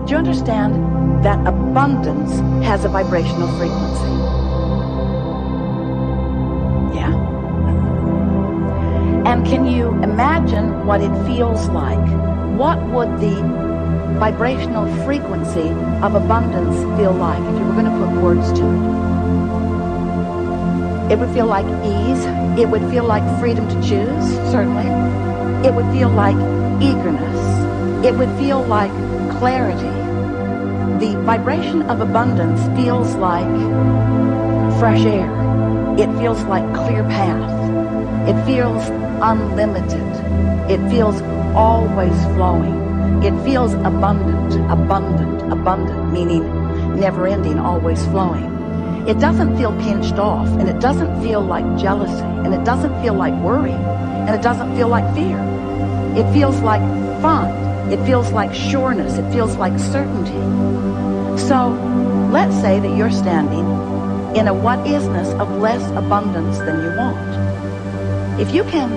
do you understand that abundance has a vibrational frequency? Yeah? And can you imagine what it feels like? What would the vibrational frequency of abundance feel like if you were going to put words to it? It would feel like ease. It would feel like freedom to choose, certainly. It would feel like eagerness. It would feel like clarity. The vibration of abundance feels like fresh air. It feels like clear path. It feels unlimited. It feels always flowing. It feels abundant, meaning never ending, always flowing. It doesn't feel pinched off, and it doesn't feel like jealousy, and it doesn't feel like worry, and it doesn't feel like fear. It feels like fun. It feels like sureness. It feels like certainty. So let's say that you're standing in a what-isness of less abundance than you want. If you can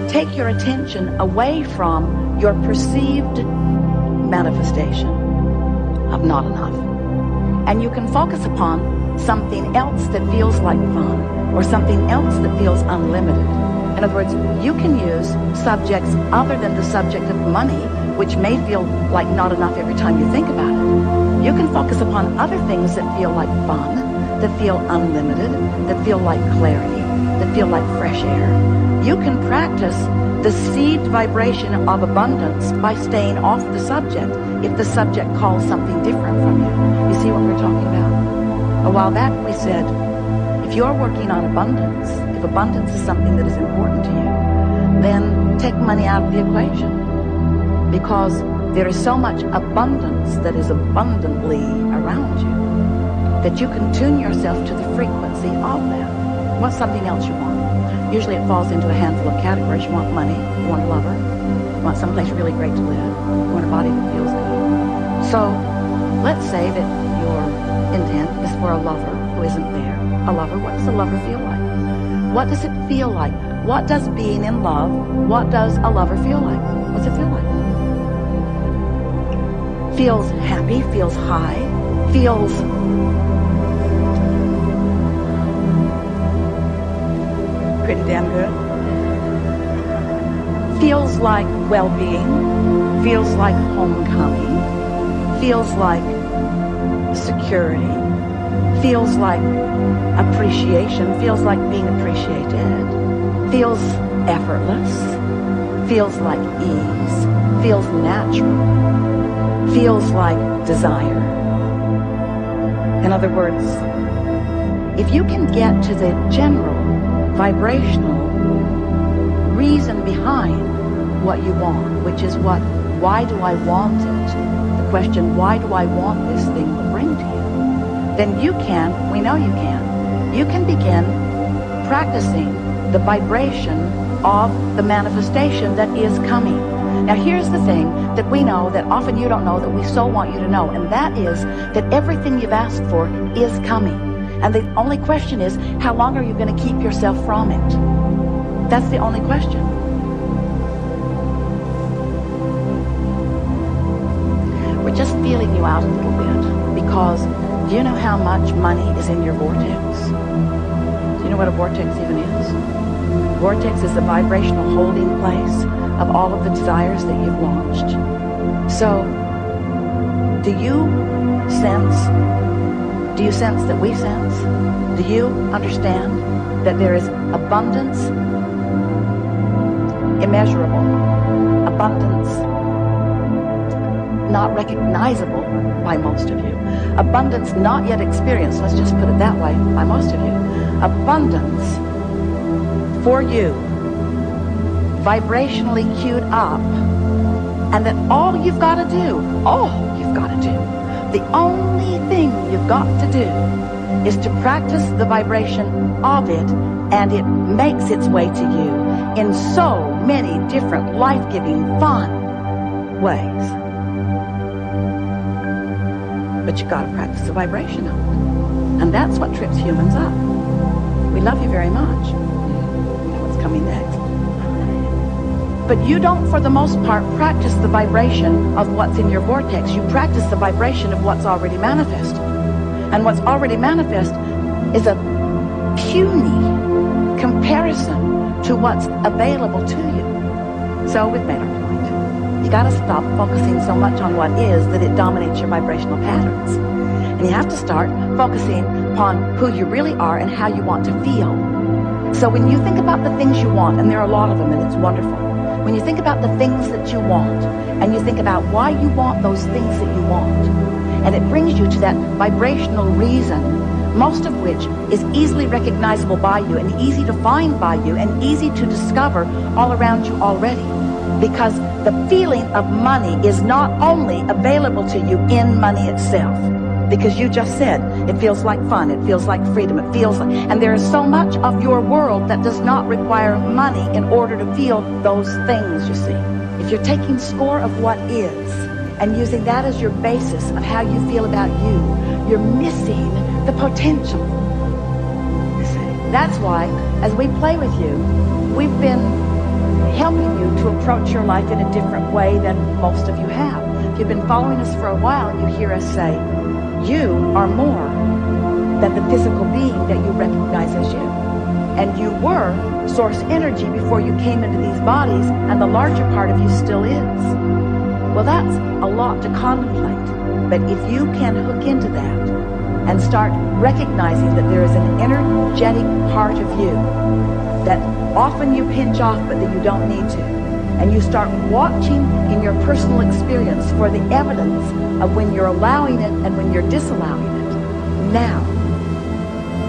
take your attention away from your perceived manifestation of not enough, and you can focus upon something else that feels like fun, or something else that feels unlimited. In other words, you can use subjects other than the subject of money, which may feel like not enough every time you think about it. You can focus upon other things that feel like fun, that feel unlimited, that feel like clarity, that feel like fresh air. You can practice the seed vibration of abundance by staying off the subject if the subject calls something different from you. You see what we're talking about? A while back we said, if you're working on abundance, if abundance is something that is important to you, then take money out of the equation. Because there is so much abundance that is abundantly around you that you can tune yourself to the frequency of that. What's something else you want? Usually it falls into a handful of categories. You want money, you want a lover, you want someplace really great to live, you want a body that feels good. So let's say that your intent is for a lover who isn't there. A lover, what does a lover feel like? What does it feel like? What does being in love, what does a lover feel like? What's it feel like? Feels happy, feels high, feels pretty damn good. Feels like well-being, feels like homecoming, feels like security, feels like appreciation, feels like being appreciated, feels effortless, feels like ease, feels natural, feels like desire. In other words, if you can get to the general vibrational reason behind what you want, which is why do I want it? The question, why do I want this thing will bring to you? Then you can begin practicing the vibration of the manifestation that is coming. Now here's the thing that we know that often you don't know that we so want you to know, and that is that everything you've asked for is coming. And the only question is, how long are you going to keep yourself from it? That's the only question. We're just feeling you out a little bit because do you know how much money is in your vortex? Do you know what a vortex even is? Vortex is the vibrational holding place of all of the desires that you've launched. So, do you sense that we sense? Do you understand that there is abundance, immeasurable, abundance not recognizable by most of you, abundance not yet experienced, let's just put it that way, by most of you, abundance for you, vibrationally queued up, and that all you've got to do, the only thing you've got to do is to practice the vibration of it, and it makes its way to you in so many different life-giving, fun ways. But you've got to practice the vibration of it. And that's what trips humans up. We love you very much. You know what's coming next. But you don't, for the most part, practice the vibration of what's in your vortex. You practice the vibration of what's already manifest. And what's already manifest is a puny comparison to what's available to you. So we've made our point. You got to stop focusing so much on what is that it dominates your vibrational patterns. And you have to start focusing upon who you really are and how you want to feel. So when you think about the things you want, and there are a lot of them, and it's wonderful. When you think about the things that you want, and you think about why you want those things that you want, and it brings you to that vibrational reason, most of which is easily recognizable by you, and easy to find by you, and easy to discover all around you already. Because the feeling of money is not only available to you in money itself, because you just said it feels like fun, it feels like freedom, it feels like, and there is so much of your world that does not require money in order to feel those things, you see. If you're taking score of what is and using that as your basis of how you feel about you, you're missing the potential. You see. That's why, as we play with you, we've been helping you to approach your life in a different way than most of you have. If you've been following us for a while, you hear us say, you are more than the physical being that you recognize as you. And you were source energy before you came into these bodies, and the larger part of you still is. Well, that's a lot to contemplate. But if you can hook into that and start recognizing that there is an energetic part of you that often you pinch off but that you don't need to, and you start watching in your personal experience for the evidence of when you're allowing it and when you're disallowing it, now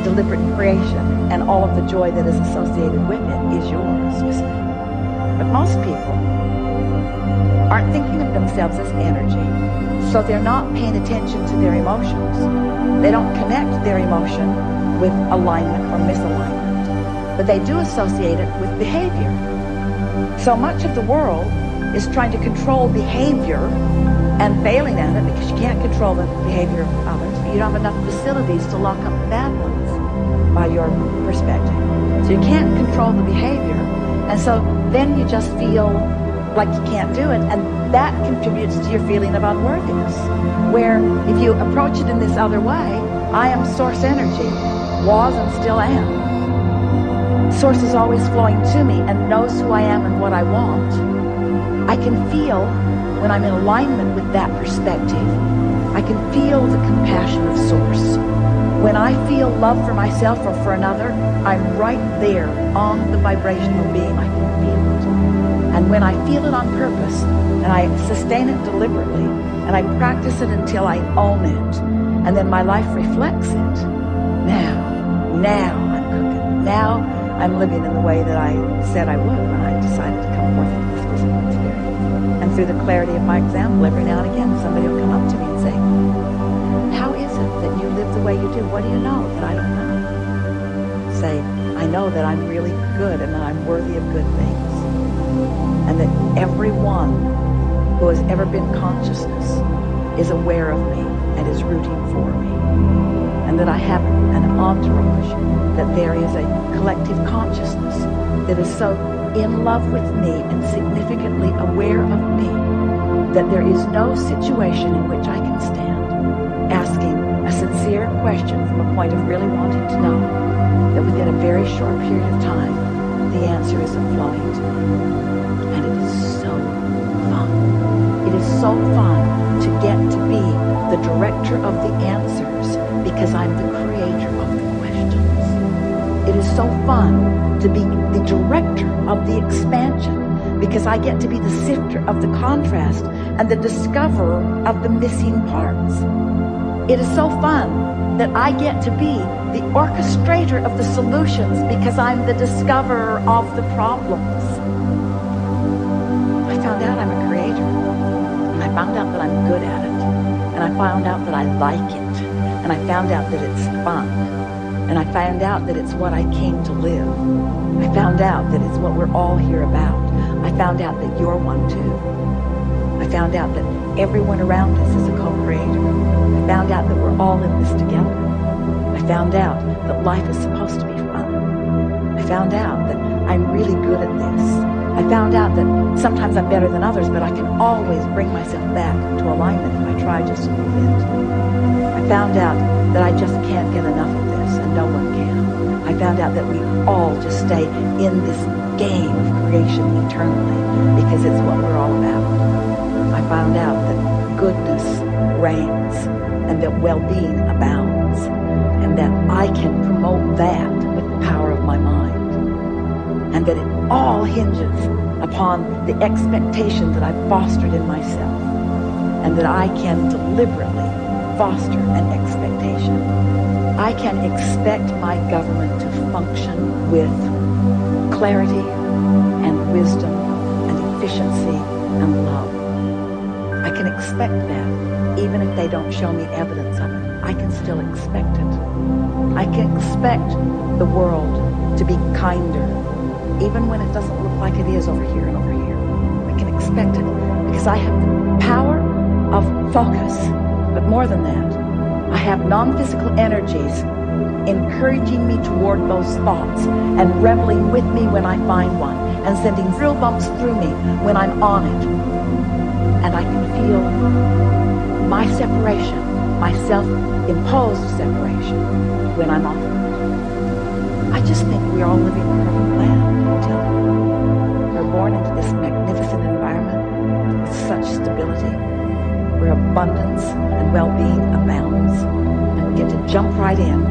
deliberate creation and all of the joy that is associated with it is yours, you see. But most people aren't thinking of themselves as energy, so they're not paying attention to their emotions. They don't connect their emotion with alignment or misalignment, but they do associate it with behavior. So much of the world is trying to control behavior and failing at it because you can't control the behavior of others. You don't have enough facilities to lock up the bad ones by your perspective. So you can't control the behavior, and so then you just feel like you can't do it, and that contributes to your feeling of unworthiness. Where if you approach it in this other way, I am source energy, was and still am. Source is always flowing to me and knows who I am and what I want. I can feel when I'm in alignment with that perspective. I can feel the compassion of Source. When I feel love for myself or for another, I'm right there on the vibrational beam. I can feel it. And when I feel it on purpose, and I sustain it deliberately, and I practice it until I own it, and then my life reflects it, now I'm cooking. Now I'm living in the way that I said I would when I decided to come forth into this physical experience. And through the clarity of my example, every now and again, somebody will come up to me and say, how is it that you live the way you do? What do you know that I don't know? Say, I know that I'm really good and that I'm worthy of good things. And that everyone who has ever been consciousness is aware of me and is rooting for me. And that I have an entourage, that there is a collective consciousness that is so in love with me and significantly aware of me that there is no situation in which I can stand asking a sincere question from a point of really wanting to know, that within a very short period of time the answer is flowing to me. And it is so fun. It is so fun to get to be the director of the answers because I'm the creator of the questions. It is so fun to be the director of the expansion because I get to be the sifter of the contrast and the discoverer of the missing parts. It is so fun that I get to be the orchestrator of the solutions because I'm the discoverer of the problems. I found out I'm a creator, and I found out that I'm good at it, and I found out that I like it, and I found out that it's fun, and I found out that it's what I came to live. I found out that it's what we're all here about. I found out that you're one too. I found out that everyone around us is a co-creator. I found out that we're all in this together. I found out that life is supposed to be fun. I found out that I'm really good at this. I found out that sometimes I'm better than others, but I can always bring myself back to alignment if I try just a little bit. I found out that I just can't get enough of this, and no one can. I found out that we all just stay in this game of creation eternally because it's what we're all about. I found out that goodness reigns and that well-being abounds and that I can promote that with the power of my mind and that it all hinges upon the expectation that I've fostered in myself and that I can deliberately foster an expectation. I can expect my government to function with clarity and wisdom and efficiency and love. I can expect that even if they don't show me evidence of it. I can still expect it. I can expect the world to be kinder even when it doesn't look like it is over here and over here. I can expect it because I have the power of focus. But more than that, I have non-physical energies encouraging me toward those thoughts and reveling with me when I find one and sending thrill bumps through me when I'm on it. And I can feel my separation, my self-imposed separation when I'm off of it. I just think we're all living in a perfect land, I'm telling you. We're born into this magnificent environment with such stability, where abundance and well-being abounds, and we get to jump right in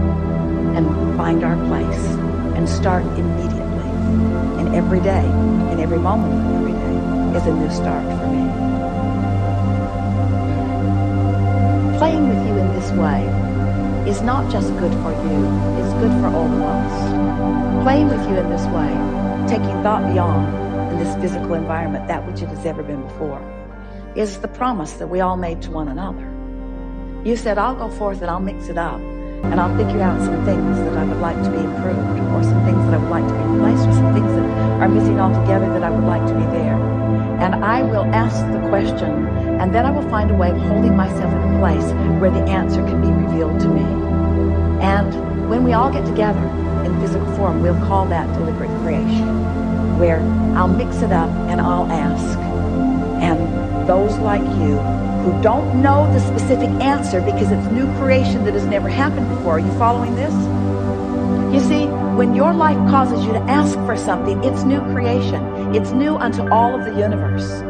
and find our place and start immediately. And every day, and every moment of every day is a new start for me. Playing with you in this way is not just good for you, it's good for all of us. Playing with you in this way, taking thought beyond in this physical environment that which it has ever been before, is the promise that we all made to one another. You said, I'll go forth and I'll mix it up and I'll figure out some things that I would like to be improved or some things that I would like to be replaced or some things that are missing altogether that I would like to be there. And I will ask the question and then I will find a way of holding myself in a place where the answer can be revealed to me. And when we all get together in physical form, we'll call that deliberate creation, where I'll mix it up and I'll ask. And those like you who don't know the specific answer because it's new creation that has never happened before. Are you following this? You see, when your life causes you to ask for something, it's new creation. It's new unto all of the universe.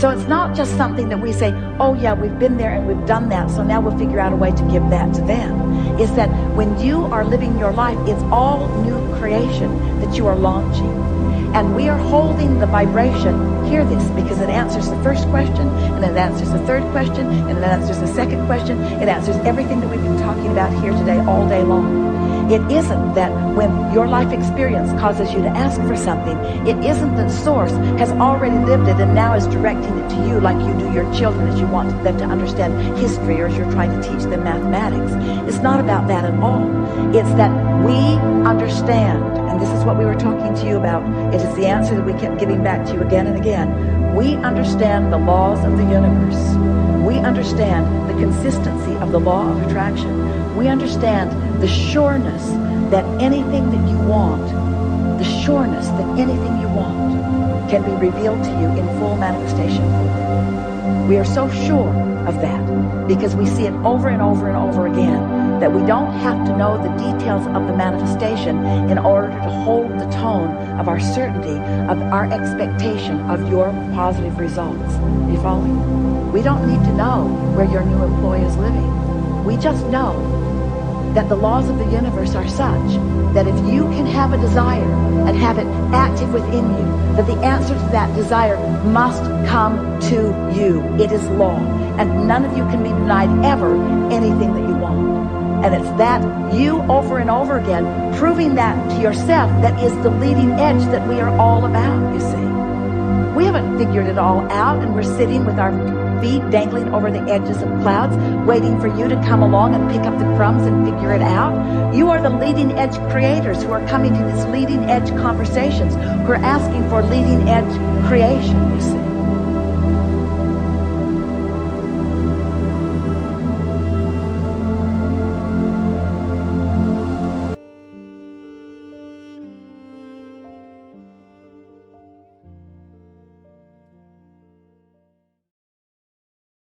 So it's not just something that we say, oh yeah, we've been there and we've done that, so now we'll figure out a way to give that to them. It's that when you are living your life, it's all new creation that you are launching. And we are holding the vibration, hear this, because it answers the first question, and it answers the third question, and it answers the second question. It answers everything that we've been talking about here today all day long. It isn't that when your life experience causes you to ask for something, it isn't that Source has already lived it and now is directing it to you like you do your children as you want them to understand history or as you're trying to teach them mathematics. It's not about that at all. It's that we understand, and this is what we were talking to you about. It is the answer that we kept giving back to you again and again. We understand the laws of the universe. We understand the consistency of the law of attraction. We understand the sureness that anything that you want, the sureness that anything you want can be revealed to you in full manifestation form. We are so sure of that because we see it over and over and over again that we don't have to know the details of the manifestation in order to hold the tone of our certainty, of our expectation of your positive results. Are you following? We don't need to know where your new employee is living. We just know that the laws of the universe are such that if you can have a desire and have it active within you, that the answer to that desire must come to you. It is law. And none of you can be denied ever anything that you want. And it's that you over and over again proving that to yourself that is the leading edge that we are all about, you see. We haven't figured it all out and we're sitting with our feet dangling over the edges of clouds, waiting for you to come along and pick up the crumbs and figure it out. You are the leading edge creators who are coming to these leading edge conversations, who are asking for leading edge creation, you see.